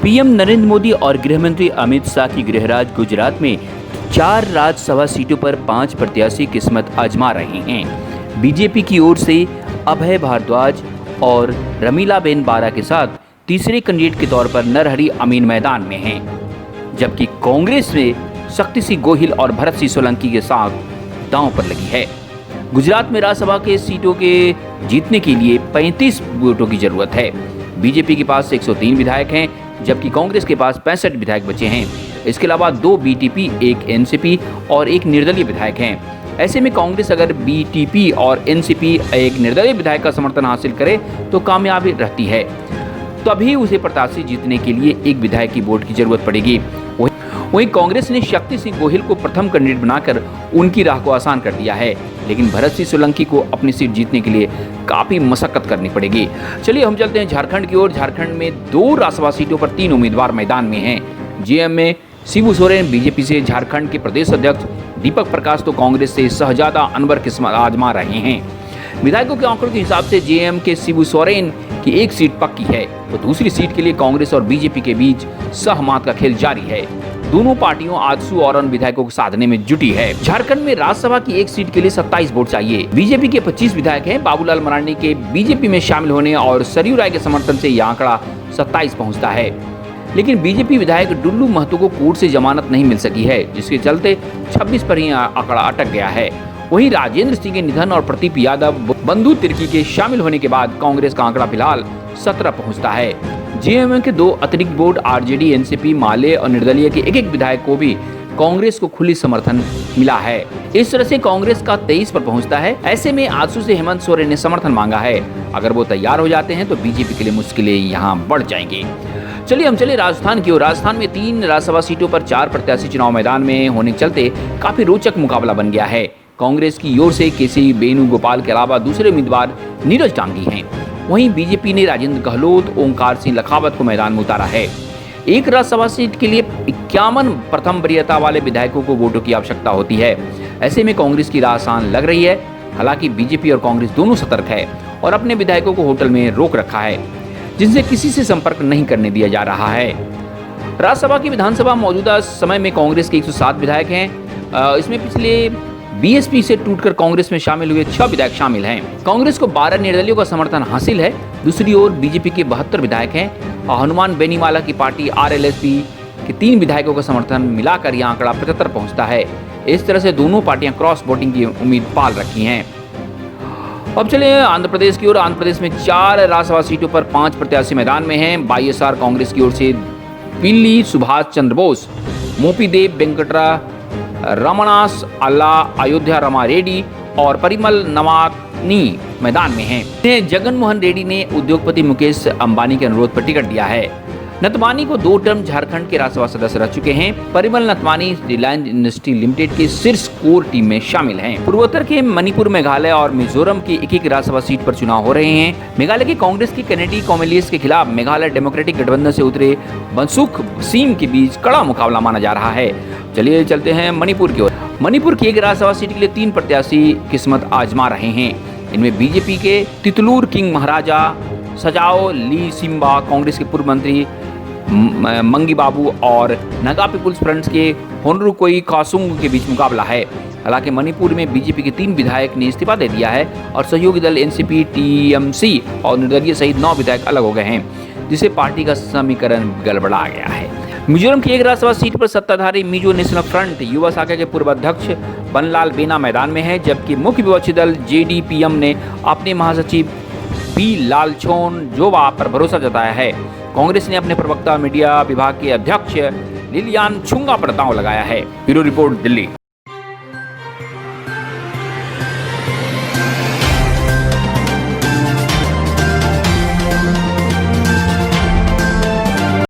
PM Narendra Modi और गृहमंत्री अमित शाह की गृहराज गुजरात में 4 राज्यसभा सीटों पर 5 प्रत्याशी किस्मत आजमा रहे हैं। बीजेपी की ओर से अभय भारद्वाज और रमीलाबेन बारा के साथ तीसरे कैंडिडेट के तौर पर नरहरि अमीन मैदान में हैं, जबकि कांग्रेस में शक्ति सिंह गोहिल और भरत सिंह सोलंकी के साथ दांव पर लगी है। गुजरात में राज्यसभा के सीटों के जीतने के लिए 35 वोटों की जरूरत है। बीजेपी के पास 103 विधायक हैं, जबकि कांग्रेस के पास 65 विधायक बचे हैं। इसके अलावा 2 बीटीपी, 1 एनसीपी और 1 निर्दलीय विधायक हैं। ऐसे में कांग्रेस अगर बीटीपी और एनसीपी एक निर्दलीय विधायक का समर्थन हासिल करे तो कामयाबी रहती है, तभी उसे प्रत्याशी जीतने के लिए एक विधायक की वोट की जरूरत पड़ेगी। वहीं कांग्रेस ने शक्ति सिंह गोहिल को प्रथम कैंडिडेट बनाकर उनकी राह को आसान कर दिया है, लेकिन भरत सिंह सोलंकी को अपनी सीट जीतने के लिए काफी मशक्कत करनी पड़ेगी। चलिए हम चलते हैं झारखंड की ओर। झारखंड में 2 राज्यसभा सीटों पर 3 उम्मीदवार मैदान में हैं। जेएम में शिबू सोरेन बीजेपी से, झारखंड के प्रदेश अध्यक्ष दीपक प्रकाश तो कांग्रेस से सहजादा अनवर किस्मत आजमा रहे हैं। विधायकों के आंकड़ों के हिसाब से जेएम के शिबू सोरेन की एक सीट पक्की है, तो दूसरी सीट के लिए कांग्रेस और बीजेपी के बीच सहमत का खेल जारी है। दोनों पार्टियों आजसू और अन्य विधायकों को साधने में जुटी है। झारखंड में राज्यसभा की एक सीट के लिए 27 वोट चाहिए। बीजेपी के 25 विधायक हैं। बाबूलाल मरांडी के बीजेपी में शामिल होने और सरयू राय के समर्थन से यह आंकड़ा 27 पहुंचता है, लेकिन बीजेपी विधायक डुल्लू महतो को कोर्ट से जमानत नहीं मिल सकी है, जिसके चलते 26 पर ही आंकड़ा अटक गया है। वहीं राजेंद्र सिंह के निधन और प्रदीप यादव, बंधु तिर्की के शामिल होने के बाद कांग्रेस का आंकड़ा फिलहाल 17 पहुंचता है। जेएमएम के 2 अतिरिक्त वोट आरजेडी, एनसीपी, माले और निर्दलीय के एक विधायक को भी कांग्रेस को खुली समर्थन मिला है। इस तरह से कांग्रेस का 23 पर पहुंचता है। ऐसे में आजसू से हेमंत सोरेन ने समर्थन मांगा है। अगर वो तैयार हो जाते हैं तो बीजेपी के लिए मुश्किलें यहाँ बढ़ जाएंगी। चलिए हम चले राजस्थान की ओर। राजस्थान में 3 राज्यसभा सीटों पर 4 प्रत्याशी चुनाव मैदान में होने के चलते काफी रोचक मुकाबला बन गया है। कांग्रेस की ओर से केसी वेणुगोपाल के अलावा दूसरे उम्मीदवार नीरज डांगी हैं। वहीं बीजेपी ने राजेंद्र गहलोत, ओंकार सिंह लखावत को मैदान में उतारा है। एक राज्यसभा सीट के लिए 51 प्रथम वरीयता वाले विधायकों को वोटों की आवश्यकता होती है। ऐसे में कांग्रेस की राह आसान लग रही है। हालांकि बीजेपी और कांग्रेस दोनों सतर्क है और अपने विधायकों को होटल में रोक रखा है, जिनसे किसी से संपर्क नहीं करने दिया जा रहा है। राज्यसभा की विधानसभा मौजूदा समय में कांग्रेस के 107 विधायक हैं। इसमें पिछले बीएसपी से टूटकर कांग्रेस में शामिल हुए 6 विधायक शामिल हैं। कांग्रेस को 12 निर्दलीयों का समर्थन हासिल है। दूसरी ओर बीजेपी के 72 विधायक हैं और हनुमान बेनीवाला की पार्टी आरएलएसपी के 3 विधायकों का समर्थन मिलाकर यह आंकड़ा 75 पहुंचता है। इस तरह से दोनों पार्टियां क्रॉस वोटिंग की उम्मीद पाल रखी हैं। अब चले आंध्र प्रदेश की ओर। आंध्र प्रदेश में 4 राज्यसभा सीटों पर 5 प्रत्याशी मैदान में हैं। वाईएसआर कांग्रेस की ओर से पिल्ली सुभाष चंद्र बोस, मोपीदेव वेंकटरा रमणास अल्ला, अयोध्या रमा रेड्डी और परिमल नवानी मैदान में हैं। जगन मोहन रेड्डी ने उद्योगपति मुकेश अंबानी के अनुरोध पर टिकट दिया है। नतवानी को 2 टर्म झारखंड के राज्यसभा सदस्य रह चुके हैं। परिमल नतवानी रिलायंस इंडस्ट्री लिमिटेड के शीर्ष कोर टीम में शामिल हैं। पूर्वोत्तर के मणिपुर, मेघालय और मिजोरम की एक राज्यसभा सीट पर चुनाव हो रहे हैं। मेघालय की कांग्रेस की कैनेडी कॉमेलियस के खिलाफ मेघालय डेमोक्रेटिक गठबंधन से उतरे बनसुख सीम के बीच कड़ा मुकाबला माना जा रहा है। चलिए चलते हैं मणिपुर की ओर। मणिपुर की एक राज्यसभा सीट के लिए 3 प्रत्याशी किस्मत आजमा रहे हैं। इनमें बीजेपी के तितलूर किंग महाराजा सजाओ ली सिम्बा, कांग्रेस के पूर्व मंत्री मंगी बाबू और नागा पीपुल्स फ्रंट के होनरुकोई कासुंग के बीच मुकाबला है। हालांकि मणिपुर में बीजेपी के 3 विधायक ने इस्तीफा दे दिया है और सहयोगी दल एनसीपी, टीएमसी और निर्दलीय सहित 9 विधायक अलग हो गए हैं, जिससे पार्टी का समीकरण गड़बड़ा गया है। मिजोरम की एक राज्यसभा सीट पर सत्ताधारी मिजो नेशनल फ्रंट युवा शाखा के पूर्व अध्यक्ष बनलाल बेना मैदान में है, जबकि मुख्य विपक्षी दल जेडीपीएम ने अपने महासचिव पी लालछोन जोबा पर भरोसा जताया है। कांग्रेस ने अपने प्रवक्ता मीडिया विभाग के अध्यक्ष लिलियान छुंगा पर दांव लगाया है। Bureau report, Delhi.